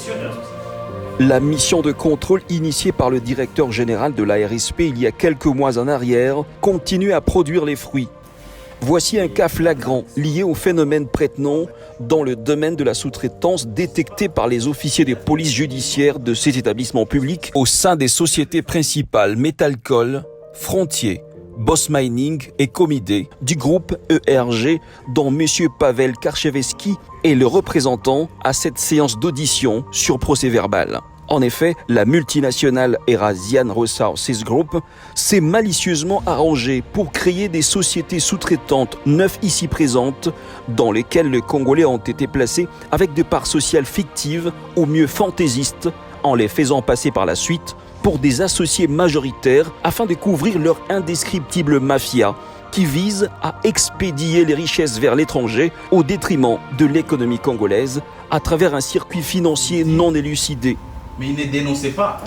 gestion de la société. La mission de contrôle initiée par le directeur général de la RSP il y a quelques mois en arrière continue à produire les fruits. Voici un cas flagrant lié au phénomène prête-nom dans le domaine de la sous-traitance détecté par les officiers de police judiciaire de ces établissements publics au sein des sociétés principales Metalcol, Frontier, Boss Mining et Comidé du groupe ERG dont M. Pavel Karchevski est le représentant à cette séance d'audition sur procès-verbal. En effet, la multinationale Eurasian Resources Group s'est malicieusement arrangée pour créer des sociétés sous-traitantes 9 ici présentes dans lesquelles les Congolais ont été placés avec des parts sociales fictives ou mieux fantaisistes en les faisant passer par la suite pour des associés majoritaires afin de couvrir leur indescriptible mafia qui vise à expédier les richesses vers l'étranger au détriment de l'économie congolaise à travers un circuit financier non élucidé. Mais il ne dénonçait pas.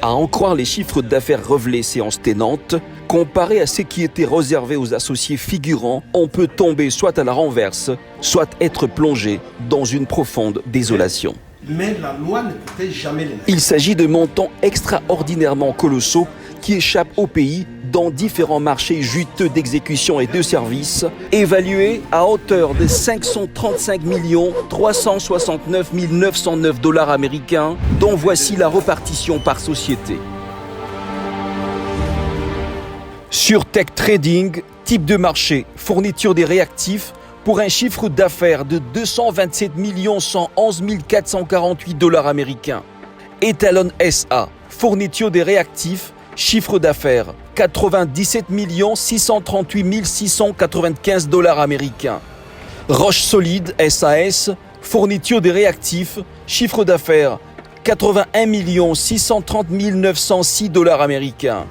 À en croire les chiffres d'affaires révélés séance tenante, comparé à ce qui était réservé aux associés figurants, on peut tomber soit à la renverse, soit être plongé dans une profonde désolation. Mais la loi ne protège jamais les nations. Il s'agit de montants extraordinairement colossaux qui échappent au pays dans différents marchés juteux d'exécution et de services, évalués à hauteur de 535 369 909 dollars américains, dont voici la répartition par société. Sur Tech Trading, type de marché, fourniture des réactifs, pour un chiffre d'affaires de 227 111 448 dollars américains. Etalon SA, fourniture des réactifs, chiffre d'affaires 97 638 695 dollars américains. Roche Solide SAS, fourniture des réactifs, chiffre d'affaires 81 630 906 dollars américains.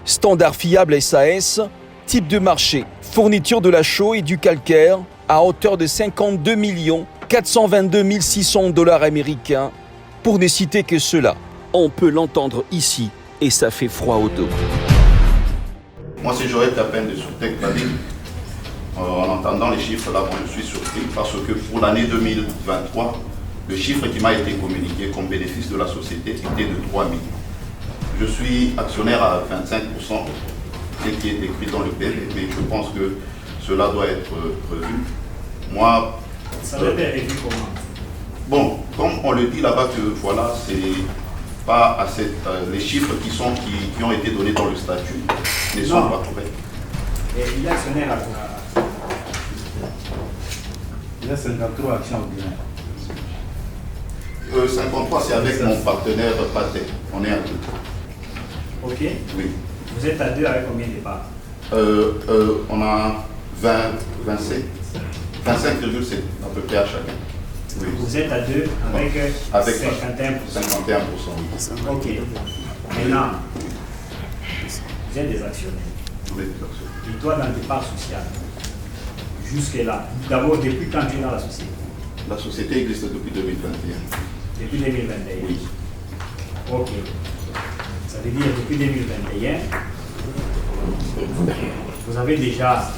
Standard Fiable SAS, type de marché, fourniture de la chaux et du calcaire à hauteur de 52 422 600 dollars américains. Pour ne citer que cela, on peut l'entendre ici et ça fait froid au dos. Moi, si j'aurais la peine de Tech Trading, en entendant les chiffres là, je suis surpris parce que pour l'année 2023, le chiffre qui m'a été communiqué comme bénéfice de la société était de 3 millions. Je suis actionnaire à 25%, ce qui est écrit dans le PV, mais je pense que cela doit être revu. Moi, ça doit être revu comment? Bon, comme on le dit là-bas que voilà, c'est pas assez, les chiffres qui ont été donnés dans le statut ne sont pas corrects. Et il est actionnaire à quoi? Il a 53 actions ordinaires. 53, c'est avec mon partenaire Patek. On est à 2. Ok. Oui. Vous êtes à 2 avec combien de parts? On a 25,7 à peu près à chacun. Oui. Vous êtes à 2 avec 51%. 51%, oui. Ok. Maintenant, vous êtes des actionnaires. On est des actionnaires. Et toi, dans tes parts sociales, jusque-là, d'abord, depuis quand tu es dans la société? La société existe depuis 2021. Depuis 2021? Oui. Ok. Ça veut dire depuis 2021, vous avez déjà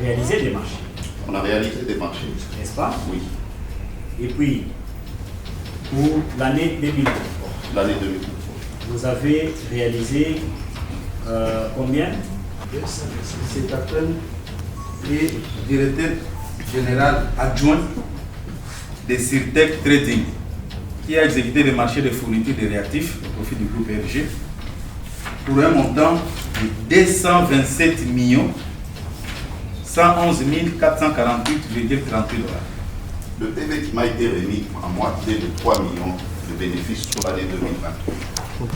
réalisé des marchés. On a réalisé des marchés. N'est-ce pas? Oui. Et puis, pour l'année 2023, L'année 2023. vous avez réalisé combien? C'est Captain et directeur général adjoint de Sirtech Trading, qui a exécuté des marchés de fourniture de réactifs au profit du groupe RG pour un montant de 227 111 448,38 dollars. Le PV qui m'a été remis à moi était de 3 millions de bénéfices sur l'année 2023.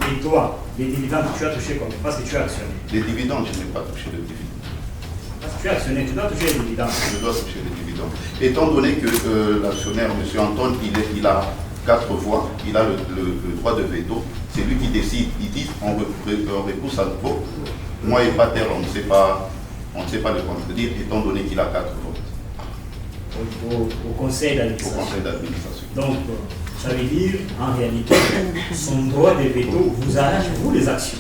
Et toi, les dividendes, tu as touché combien? Parce que tu es actionnaire. Les dividendes, je n'ai pas touché de dividendes. Parce que tu es actionnaire, tu dois toucher les dividendes. Je dois toucher les dividendes. Étant donné que l'actionnaire, M. Anton, il a 4 voix, il a le droit de veto, c'est lui qui décide. Il dit on repousse à nouveau. Moi et Pater, on ne sait pas le contredire, étant donné qu'il a 4 votes. Au conseil d'administration. Au conseil d'administration. Donc, ça veut dire, en réalité, son droit de veto vous arrache, vous, les actions,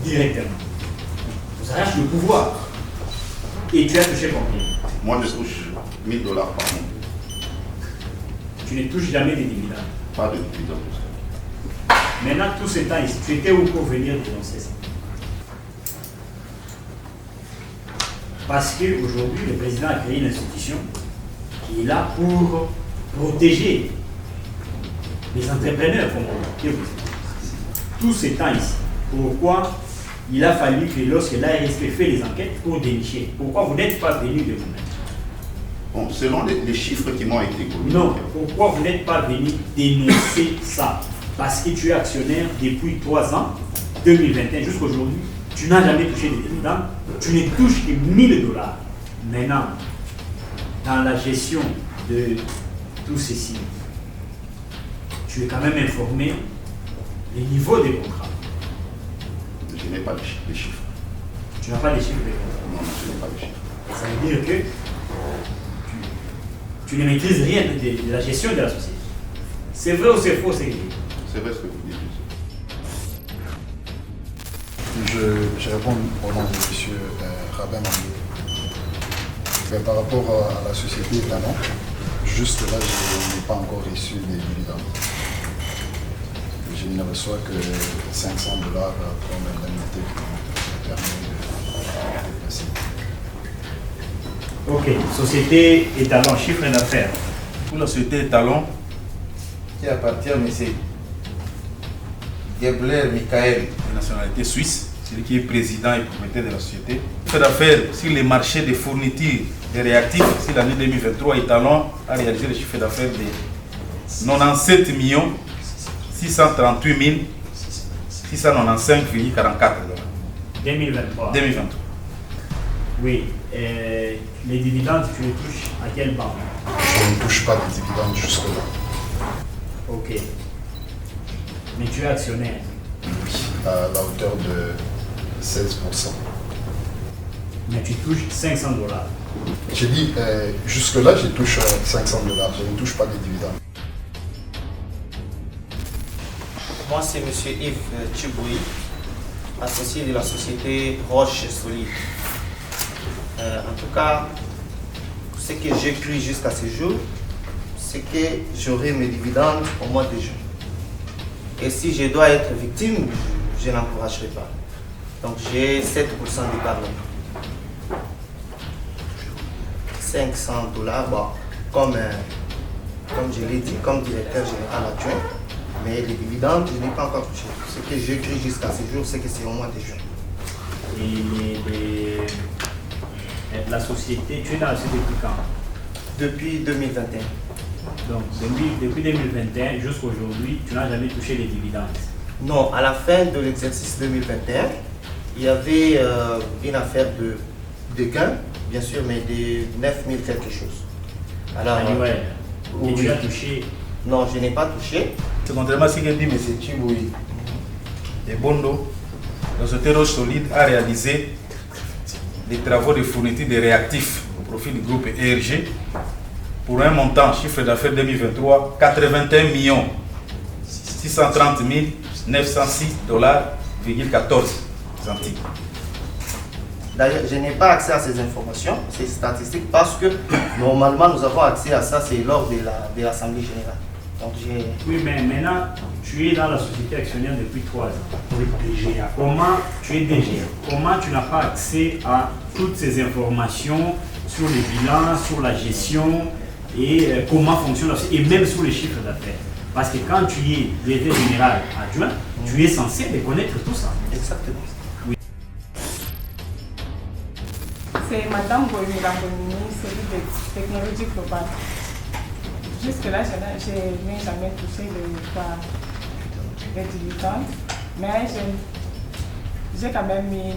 directement. Vous arrache le pouvoir. Et tu as touché combien? Moi, je touche $1000 par mois. tu ne touches jamais des dividendes. Pas de dividendes. Maintenant, tout ce temps ici, tu étais où pour venir dénoncer ça? Parce qu'aujourd'hui, le président a créé une institution qui est là pour protéger les entrepreneurs, comme on dit. Tout ce temps ici. Pourquoi il a fallu que lorsque l'ARSP fait les enquêtes pour dénicher, pourquoi vous n'êtes pas venu de vous-même? Bon, selon les chiffres qui m'ont été communiqués. Non, pourquoi vous n'êtes pas venu dénoncer ça? Parce que tu es actionnaire depuis 3 ans, 2021 jusqu'à aujourd'hui, tu n'as jamais touché des dividendes, tu ne touches que 1000 $. Maintenant, dans la gestion de tout ceci, tu es quand même informé du niveau des contrats. Je n'ai pas les chiffres. Tu n'as pas les chiffres des contrats. Non, je n'ai pas les chiffres. Ça veut dire que tu ne maîtrises rien de la gestion de la société. C'est vrai ou c'est faux, c'est vrai? C'est vrai ce que vous dites. Je réponds au nom de M. Rabin Mandé. Par rapport à la société Talon, juste là, je n'ai pas encore reçu des dividendes. Je ne reçois que 500 $ comme indemnité qui me permet de déplacer. Ok, société Étalon, chiffre d'affaires. Pour la société Étalon, qui appartient à M. Gebler Michael, de nationalité suisse, celui qui est président et propriétaire de la société. Fait d'affaires sur les marchés de fournitures de réactifs, si l'année 2023, Étalon a réalisé le chiffre d'affaires de 97 638 695,44 $. 2023. 2023. Oui. Les dividendes, tu les touches à quelle banque? Je ne touche pas de dividendes jusque-là. Ok. Mais tu es actionnaire. Oui, à la hauteur de 16%. Mais tu touches 500 $. J'ai dit, jusque-là, je touche 500 $. Je ne touche pas de dividendes. Moi, c'est M. Yves Tchiboui, associé de la société Roche Solide. En tout cas, ce que j'ai cru jusqu'à ce jour, c'est que j'aurai mes dividendes au mois de juin. Et si je dois être victime, je n'encouragerai pas. Donc j'ai 7% d'épargne. 500 $, bon, comme je l'ai dit, comme directeur général adjoint, mais les dividendes, je n'ai pas encore touché. Ce que j'ai cru jusqu'à ce jour, c'est que c'est au mois de juin. Et la société, tu es dans la société depuis quand? Depuis 2021. Donc, depuis 2021 jusqu'à aujourd'hui, tu n'as jamais touché les dividendes. Non, à la fin de l'exercice 2021, il y avait une affaire de gain, bien sûr, mais de 9 000 quelque chose. Alors, Annuel. Et oui. tu as touché? Non, je n'ai pas touché. C'est contrairement à ce qu'a dit M. Tchiboui et Bondo, la société Roche Solide a réalisé des travaux de fourniture de réactifs au profit du groupe ERG pour un montant, chiffre d'affaires 2023, 81 630 906,14 $. D'ailleurs, je n'ai pas accès à ces informations, ces statistiques, parce que normalement nous avons accès à ça, c'est lors de l'Assemblée générale. Donc Oui, mais maintenant, tu es dans la société actionnaire depuis 3 ans. Oui, DGA. Comment tu es DGA? Comment tu n'as pas accès à toutes ces informations sur les bilans, sur la gestion et comment fonctionne la société, et même sur les chiffres d'affaires? Parce que quand tu es directeur général adjoint, tu es censé connaître tout ça. exactement. C'est Madame Boyou Lambonini, cellule de technologie globale. Jusque-là, je n'ai jamais touché les dividendes, mais j'ai quand même mis,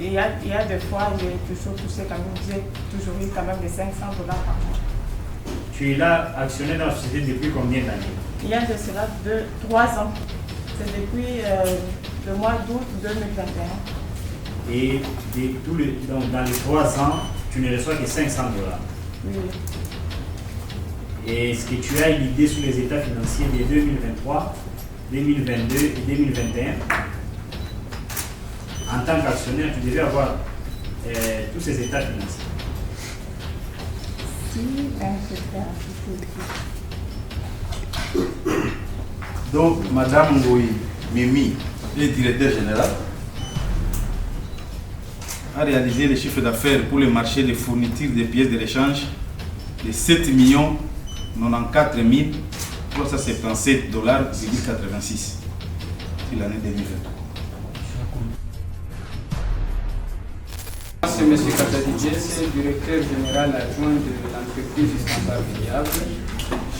il y a des fois, j'ai toujours touché quand même, j'ai toujours eu quand même les 500 $ par mois. Tu es là, actionnaire dans la société depuis combien d'années? Il y a de cela 3 ans. C'est depuis le mois d'août 2021. Et donc dans les 3 ans, tu ne reçois que 500 $. Oui. Et est-ce que tu as une idée sur les états financiers de 2023, 2022 et 2021? En tant qu'actionnaire, tu devais avoir tous ces états financiers. Si, je vais Donc, Madame Ngoï Mimi, le directeur général, a réalisé le chiffre d'affaires pour le marché de fourniture des pièces de l'échange de 7 94 377 $,86 sur l'année 2023. C'est M. Katadidje, directeur général adjoint de l'entreprise Standard Fiable.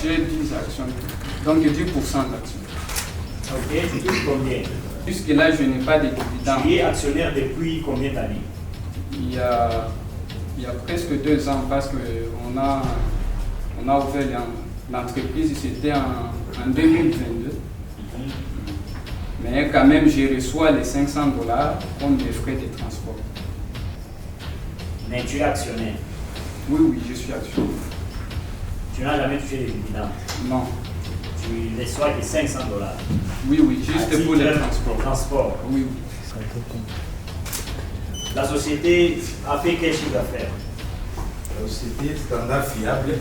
J'ai 10 actions, donc 10% d'actions. Ok, tu touches combien? Jusque-là, je n'ai pas de dividendes. Tu es actionnaire depuis combien d'années? Il y a presque 2 ans, parce qu'on a ouvert l'entreprise, c'était en 2022. Mais quand même, je reçois les $500 comme des frais de transport. Mais tu es actionnaire? Oui, je suis actionnaire. Tu n'as jamais touché des dividendes? Non. Tu reçois que $500? Oui, juste pour les transports. Oui. La société a fait quel chiffre d'affaires? La société Standard Fiable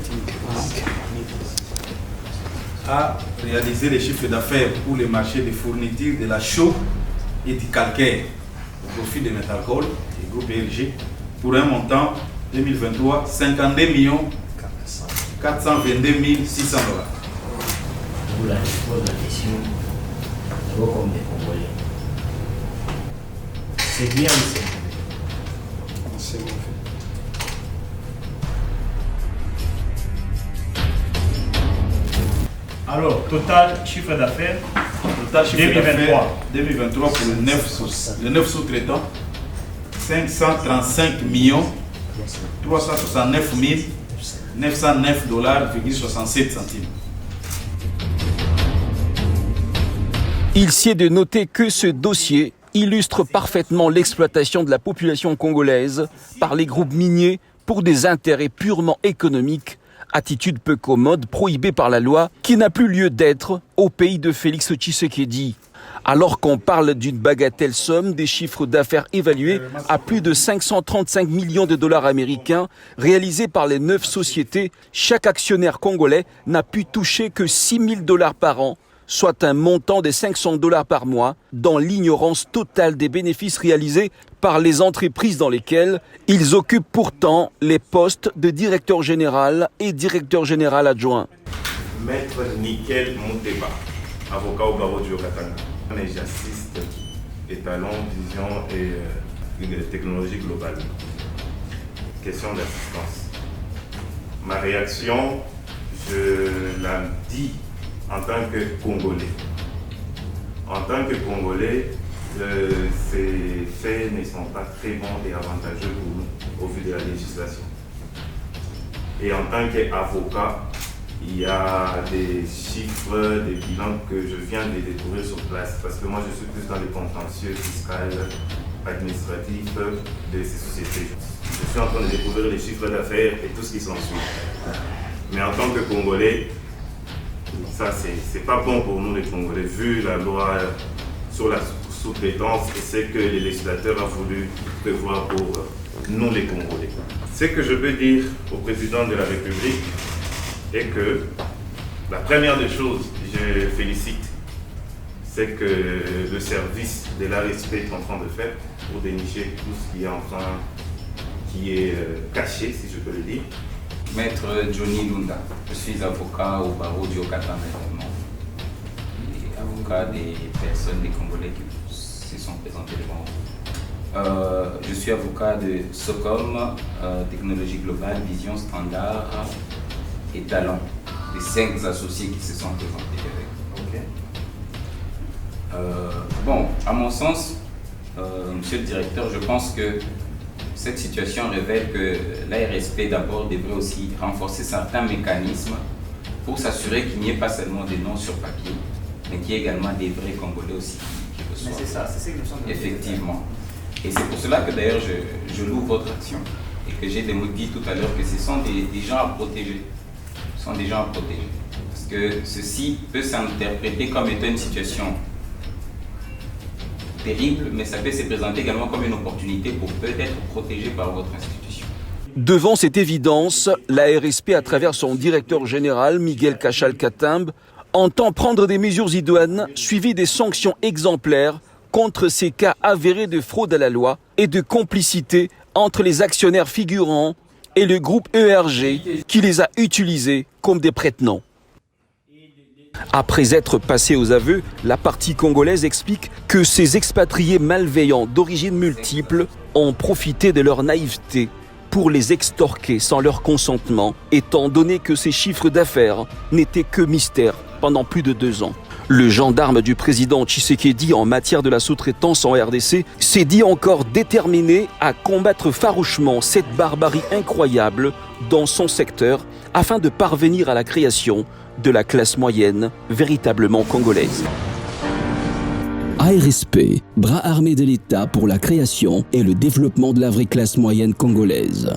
a réalisé les chiffres d'affaires pour le marché des fournitures de la chaux et du calcaire au profit de Métalcol et groupe ERG pour un montant 2023 52 422 600 $. Vous la pose la question, d'abord comme des Congolais. C'est bien ou c'est mauvais? C'est mauvais. Alors, total chiffre d'affaires? Total chiffre 2023. 2023 pour les 9 sous-traitants, 535 369 909 $,67. Il sied de noter que ce dossier illustre parfaitement l'exploitation de la population congolaise par les groupes miniers pour des intérêts purement économiques, attitude peu commode prohibée par la loi qui n'a plus lieu d'être au pays de Félix Tshisekedi. Alors qu'on parle d'une bagatelle somme, des chiffres d'affaires évalués à plus de 535 millions de $ américains réalisés par les 9 sociétés, chaque actionnaire congolais n'a pu toucher que $6 000 par an, soit un montant de $500 par mois, dans l'ignorance totale des bénéfices réalisés par les entreprises dans lesquelles ils occupent pourtant les postes de directeur général et directeur général adjoint. Maître Nickel Mouteba, avocat au barreau du Haut-Katanga. J'assiste étalon, vision et technologie globale. Question d'assistance. Ma réaction, je la dis en tant que Congolais. En tant que Congolais, ces faits ne sont pas très bons et avantageux pour nous au vu de la législation. Et en tant qu'avocat, il y a des chiffres, des bilans que je viens de découvrir sur place parce que moi je suis plus dans les contentieux fiscal, administratif de ces sociétés. Je suis en train de découvrir les chiffres d'affaires et tout ce qui s'ensuit. Mais en tant que Congolais, ça c'est pas bon pour nous les Congolais vu la loi sur la sous-traitance et c'est que les législateurs ont voulu prévoir pour nous les Congolais. Ce que je peux dire au président de la République est que la première des choses, je félicite, c'est que le service de l'ARSP est en train de faire pour dénicher tout ce qui est caché, si je peux le dire. Maître Johnny Lunda, je suis avocat au barreau du Haut-Katanga également. Et avocat des personnes, des Congolais qui se sont présentés devant vous. Je suis avocat de SOCOM, Technologie Globale, Vision Standard et Talent, les 5 associés qui se sont présentés avec. Bon, à mon sens, monsieur le directeur, je pense que cette situation révèle que l'ARSP d'abord devrait aussi renforcer certains mécanismes pour s'assurer qu'il n'y ait pas seulement des noms sur papier, mais qu'il y ait également des vrais Congolais aussi qui reçoivent. Mais c'est ça, c'est ce que nous sommes. Effectivement. Et c'est pour cela que d'ailleurs je loue votre action et que j'ai dit tout à l'heure que ce sont des gens à protéger. Ce sont des gens à protéger. Parce que ceci peut s'interpréter comme étant une situation terrible, mais ça peut se présenter également comme une opportunité pour peut-être protéger par votre institution. Devant cette évidence, la RSP, à travers son directeur général, Miguel Cachal Katimbe, entend prendre des mesures idoines suivies des sanctions exemplaires contre ces cas avérés de fraude à la loi et de complicité entre les actionnaires figurants et le groupe ERG qui les a utilisés comme des prête-noms. Après être passé aux aveux, la partie congolaise explique que ces expatriés malveillants d'origine multiple ont profité de leur naïveté pour les extorquer sans leur consentement, étant donné que ces chiffres d'affaires n'étaient que mystère pendant plus de 2 ans. Le gendarme du président Tshisekedi en matière de la sous-traitance en RDC s'est dit encore déterminé à combattre farouchement cette barbarie incroyable dans son secteur afin de parvenir à la création de la classe moyenne véritablement congolaise. ARSP, bras armé de l'État pour la création et le développement de la vraie classe moyenne congolaise.